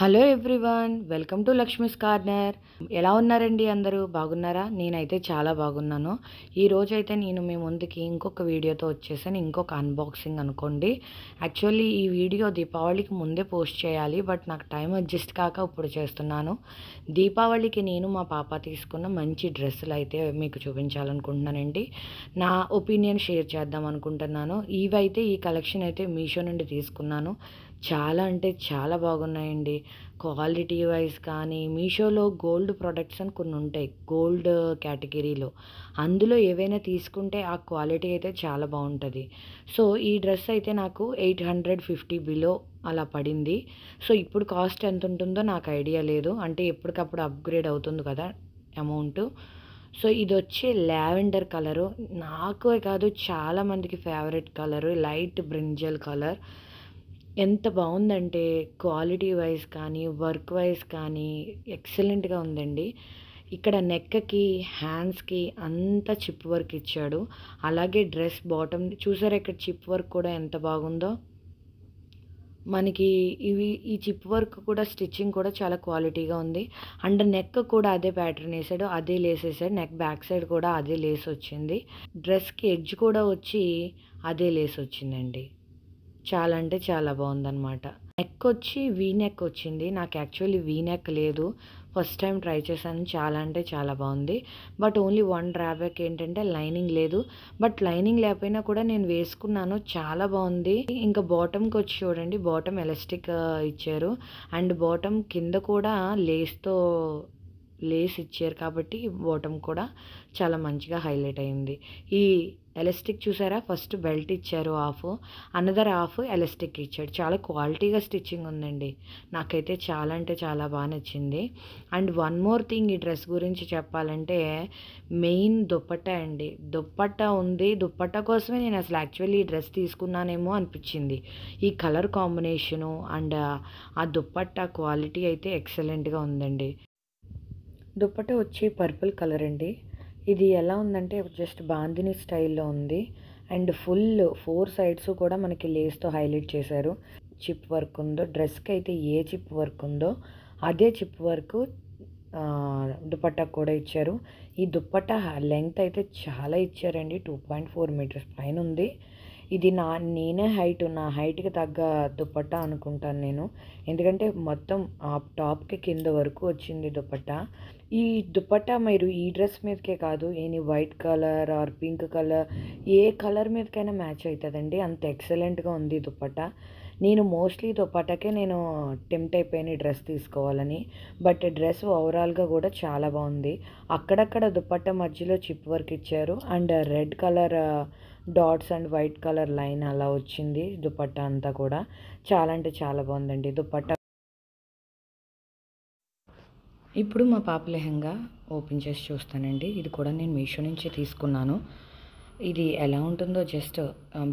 Hello everyone, welcome to Lakshmi's corner. ఎలా ఉన్నారండి? అందరూ బాగున్నారా? నేనైతే చాలా బాగున్నాను. ఈరోజైతే నేను మీ ముందుకి ఇంకొక వీడియోతో వచ్చేసాను. ఇంకొక అన్బాక్సింగ్ అనుకోండి. యాక్చువల్లీ ఈ వీడియో దీపావళికి ముందే పోస్ట్ చేయాలి, బట్ నాకు టైం అడ్జస్ట్ కాక ఇప్పుడు చేస్తున్నాను. దీపావళికి నేను మా పాప తీసుకున్న మంచి డ్రెస్సులు అయితే మీకు చూపించాలనుకుంటున్నానండి. నా ఒపీనియన్ షేర్ చేద్దాం అనుకుంటున్నాను. ఇవైతే ఈ కలెక్షన్ అయితే మీషో నుండి తీసుకున్నాను. చాలా అంటే చాలా బాగున్నాయండి. క్వాలిటీ వైజ్ కానీ మీషోలో గోల్డ్ ప్రొడక్ట్స్ అని కొన్ని ఉంటాయి, గోల్డ్ కేటగిరీలో. అందులో ఏవైనా తీసుకుంటే ఆ క్వాలిటీ అయితే చాలా బాగుంటుంది. సో ఈ డ్రెస్ అయితే నాకు 850 బిలో అలా పడింది. సో ఇప్పుడు కాస్ట్ ఎంత ఉంటుందో నాకు ఐడియా లేదు, అంటే ఎప్పటికప్పుడు అప్గ్రేడ్ అవుతుంది కదా అమౌంట్. సో ఇది వచ్చి లావెండర్ కలరు. నాకే కాదు, చాలామందికి favourite colour, light brinjal colour. ఎంత బాగుందంటే క్వాలిటీ వైజ్ కానీ వర్క్ వైజ్ కానీ ఎక్సలెంట్గా ఉందండి. ఇక్కడ నెక్కి హ్యాండ్స్కి అంతా చిప్ వర్క్ ఇచ్చాడు. అలాగే డ్రెస్ బాటమ్ చూసారా, ఇక్కడ చిప్ వర్క్ కూడా ఎంత బాగుందో. మనకి ఈ చిప్ వర్క్ కూడా స్టిచ్చింగ్ కూడా చాలా క్వాలిటీగా ఉంది. అండ్ నెక్ కూడా అదే ప్యాటర్న్ వేసాడు, అదే లేస్ వేసాడు. నెక్ బ్యాక్ సైడ్ కూడా అదే లేస్ వచ్చింది. డ్రెస్కి ఎడ్జ్ కూడా వచ్చి అదే లేస్ వచ్చిందండి. చాలా అంటే చాలా బాగుందన్నమాట. నెక్ వచ్చి వీ నెక్ వచ్చింది. నాకు యాక్చువల్లీ వీ నెక్ లేదు, ఫస్ట్ టైం ట్రై చేశాను. చాలా అంటే చాలా బాగుంది. బట్ ఓన్లీ వన్ డ్రాబ్యాక్ ఏంటంటే లైనింగ్ లేదు. బట్ లైనింగ్ లేకపోయినా కూడా నేను వేసుకున్నాను, చాలా బాగుంది. ఇంకా బాటమ్కి వచ్చి చూడండి, బాటమ్ ఎలాస్టిక్ ఇచ్చారు. అండ్ బాటమ్ కింద కూడా లేస్ ఇచ్చారు కాబట్టి బాటమ్ కూడా చాలా మంచిగా హైలైట్ అయింది. ఈ ఎలాస్టిక్ చూసారా, ఫస్ట్ బెల్ట్ ఇచ్చారు హాఫ్, అనదర్ హాఫ్ ఎలాస్టిక్ ఇచ్చాడు. చాలా క్వాలిటీగా స్టిచ్చింగ్ ఉందండి. నాకైతే చాలా అంటే చాలా బాగా నచ్చింది. అండ్ వన్ మోర్ థింగ్, ఈ డ్రెస్ గురించి చెప్పాలంటే మెయిన్ దుప్పట్టా అండి. దుప్పట్టా ఉంది. దుప్పట్టా కోసమే నేను అసలు యాక్చువల్లీ ఈ డ్రెస్ తీసుకున్నానేమో అనిపించింది. ఈ కలర్ కాంబినేషను అండ్ ఆ దుప్పట్టా క్వాలిటీ అయితే ఎక్సలెంట్గా ఉందండి. దుప్పట్టా వచ్చి పర్పుల్ కలర్ అండి. ఇది ఎలా ఉందంటే జస్ట్ బాందిని స్టైల్లో ఉంది. అండ్ ఫుల్ 4 సైడ్స్ కూడా మనకి లేస్తో హైలైట్ చేశారు. చిప్ వర్క్ ఉందో, డ్రెస్కి అయితే ఏ చిప్ వర్క్ ఉందో అదే చిప్ వర్క్ దుపట్టా కూడా ఇచ్చారు. ఈ దుపట్టా లెంగ్త్ అయితే చాలా ఇచ్చారండి, 2.4 మీటర్స్ పైన ఉంది. ఇది నేనే నా హైట్కి తగ్గ దుపట్టా అనుకుంటాను నేను, ఎందుకంటే మొత్తం టాప్కి కింద వరకు వచ్చింది దుపట్టా. ఈ దుపట్టా మీరు ఈ డ్రెస్ మీదకే కాదు, any white colour or pink colour, ఏ కలర్ మీదకైనా మ్యాచ్ అవుతుందండి. అంత ఎక్సలెంట్గా ఉంది దుపట్టా. నేను మోస్ట్లీ దుపట్టాకే టెంప్ట్ అయిపోయాను ఈ డ్రెస్ తీసుకోవాలని. బట్ డ్రెస్ ఓవరాల్గా కూడా చాలా బాగుంది. అక్కడక్కడ దుపట్టా మధ్యలో చిప్ వర్క్ ఇచ్చారు. And red colour dots and white colour line అలా వచ్చింది దుపట్టా అంతా కూడా. చాలా అంటే చాలా బాగుందండి దుపట్టా. ఇప్పుడు మా పాప లెహంగా ఓపెన్ చేసి చూస్తానండి. ఇది కూడా నేను మీషో నుంచి తీసుకున్నాను. ఇది ఎలా ఉంటుందో జస్ట్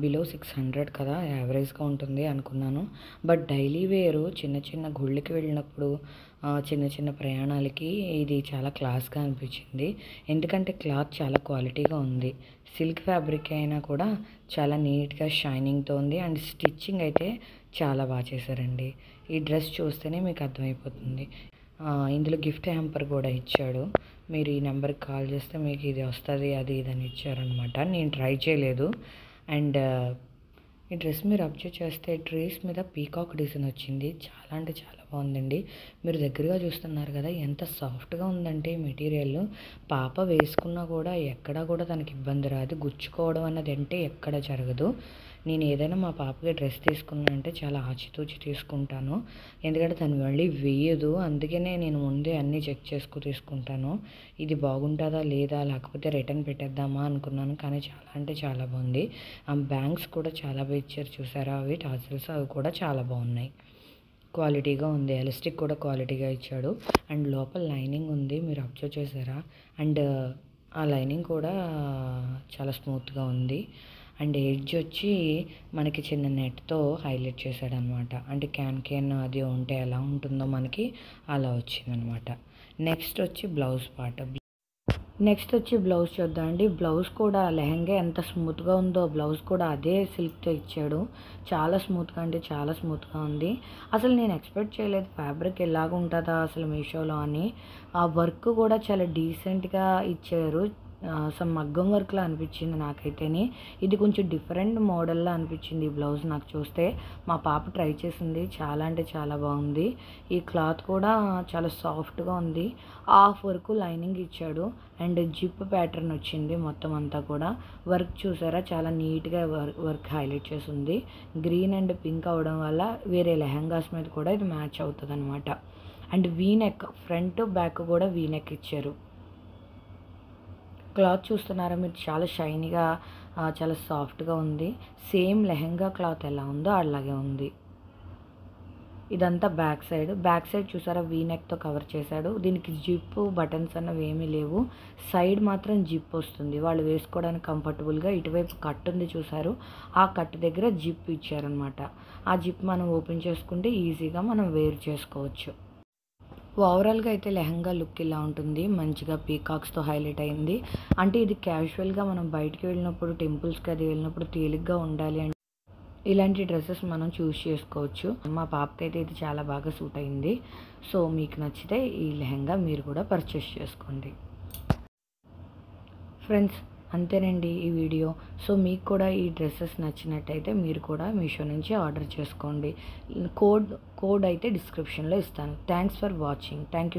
బిలో 600 కదా, యావరేజ్గా ఉంటుంది అనుకున్నాను. బట్ డైలీ వేరు చిన్న చిన్న గుళ్ళకి వెళ్ళినప్పుడు, చిన్న చిన్న ప్రయాణాలకి ఇది చాలా క్లాస్గా అనిపించింది. ఎందుకంటే క్లాత్ చాలా క్వాలిటీగా ఉంది. సిల్క్ ఫ్యాబ్రిక్ అయినా కూడా చాలా నీట్గా షైనింగ్తో ఉంది. అండ్ స్టిచ్చింగ్ అయితే చాలా బాగా చేశారండి. ఈ డ్రెస్ చూస్తేనే మీకు అర్థమైపోతుంది. ఇందులో గిఫ్ట్ హ్యాంపర్ కూడా ఇచ్చాడు. మీరు ఈ నెంబర్కి కాల్ చేస్తే మీకు ఇది వస్తుంది, అది ఇదని ఇచ్చారనమాట. నేను ట్రై చేయలేదు. అండ్ ఈ డ్రెస్ మీరు అబ్జర్వ్ చేస్తే డ్రెస్ మీద పీకాక్ డిజైన్ వచ్చింది. చాలా అంటే చాలా బాగుందండి. మీరు దగ్గరగా చూస్తున్నారు కదా, ఎంత సాఫ్ట్గా ఉందంటే మెటీరియల్. పాప వేసుకున్నా కూడా ఎక్కడా కూడా తనకి ఇబ్బంది రాదు. గుచ్చుకోవడం అన్నది అంటే ఎక్కడ జరగదు. నేను ఏదైనా మా పాపకి డ్రెస్ తీసుకున్నా అంటే చాలా ఆచితూచి తీసుకుంటాను, ఎందుకంటే తను మళ్ళీ వేయదు. అందుకనే నేను ముందే అన్నీ చెక్ చేసుకు తీసుకుంటాను. ఇది బాగుంటుందా లేదా, లేకపోతే రిటర్న్ పెట్టేద్దామా అనుకున్నాను, కానీ చాలా అంటే చాలా బాగుంది. ఆ బ్యాంగ్స్ కూడా చాలా బాగా ఇచ్చారు చూసారా, అవి టాజిల్స్ అవి కూడా చాలా బాగున్నాయి. క్వాలిటీగా ఉంది. ఎలాస్టిక్ కూడా క్వాలిటీగా ఇచ్చాడు. అండ్ లోపల లైనింగ్ ఉంది, మీరు అబ్జర్వ్ చేశారా. అండ్ ఆ లైనింగ్ కూడా చాలా స్మూత్గా ఉంది. అండ్ ఎడ్జ్ వచ్చి మనకి చిన్న నెట్తో హైలైట్ చేశాడనమాట. అంటే క్యాన్ అది ఉంటే ఎలా ఉంటుందో మనకి అలా వచ్చిందనమాట. నెక్స్ట్ వచ్చి బ్లౌజ్ పార్ట్. నెక్స్ట్ వచ్చి బ్లౌజ్ చూద్దామండి. బ్లౌజ్ కూడా లెహంగా ఎంత స్మూత్గా ఉందో బ్లౌజ్ కూడా అదే సిల్క్తో ఇచ్చాడు. చాలా స్మూత్గా అంటే చాలా స్మూత్గా ఉంది. అసలు నేను ఎక్స్పెక్ట్ చేయలేదు ఫ్యాబ్రిక్ ఎలాగ ఉంటుందా అసలు మీషోలో అని. ఆ వర్క్ కూడా చాలా డీసెంట్గా ఇచ్చారు. సమ్ మగ్గం వర్క్లా అనిపించింది నాకైతేనే. ఇది కొంచెం డిఫరెంట్ మోడల్లా అనిపించింది ఈ బ్లౌజ్ నాకు చూస్తే. మా పాప ట్రై చేసింది, చాలా అంటే చాలా బాగుంది. ఈ క్లాత్ కూడా చాలా సాఫ్ట్గా ఉంది. హాఫ్ వరకు లైనింగ్ ఇచ్చాడు అండ్ జిప్ ప్యాటర్న్ వచ్చింది మొత్తం అంతా కూడా. వర్క్ చూసారా చాలా నీట్గా వర్క్ హైలైట్ చేసి ఉంది. గ్రీన్ అండ్ పింక్ అవడం వల్ల వేరే లెహంగాస్ మీద కూడా ఇది మ్యాచ్ అవుతుంది అనమాట. అండ్ వీనెక్ ఫ్రంట్ బ్యాక్ కూడా వీనెక్ ఇచ్చారు. క్లాత్ చూస్తున్నారా మీరు, చాలా షైనీగా చాలా సాఫ్ట్గా ఉంది. సేమ్ లెహంగా క్లాత్ ఎలా ఉందో అలాగే ఉంది. ఇదంతా బ్యాక్ సైడ్ చూసారా వీనెక్తో కవర్ చేశాడు. దీనికి జిప్ బటన్స్ అన్నవి ఏమీ లేవు. సైడ్ మాత్రం జిప్ వస్తుంది, వాళ్ళు వేసుకోవడానికి కంఫర్టబుల్గా. ఇటువైపు కట్ ఉంది చూసారు, ఆ కట్ దగ్గర జిప్ ఇచ్చారనమాట. ఆ జిప్ మనం ఓపెన్ చేసుకుంటే ఈజీగా మనం వేర్ చేసుకోవచ్చు. ఓవరాల్గా అయితే లెహంగా లుక్ ఇలా ఉంటుంది. మంచిగా పీకాక్స్తో హైలైట్ అయింది. అంటే ఇది క్యాజువల్గా మనం బయటికి వెళ్ళినప్పుడు, టెంపుల్స్కి అది వెళ్ళినప్పుడు తేలిగ్గా ఉండాలి అంటే ఇలాంటి డ్రెస్సెస్ మనం చూస్ చేసుకోవచ్చు. మా పాపకి అయితే ఇది చాలా బాగా సూట్ అయింది. సో మీకు నచ్చితే ఈ లెహంగా మీరు కూడా పర్చేస్ చేసుకోండి ఫ్రెండ్స్. అంతేనండి ఈ వీడియో. సో మీకు కూడా ఈ డ్రెస్సెస్ నచ్చినట్టయితే మీరు కూడా మీషో నుంచి ఆర్డర్ చేసుకోండి. కోడ్ అయితే డిస్క్రిప్షన్లో ఇస్తాను. Thanks for watching. Thank you.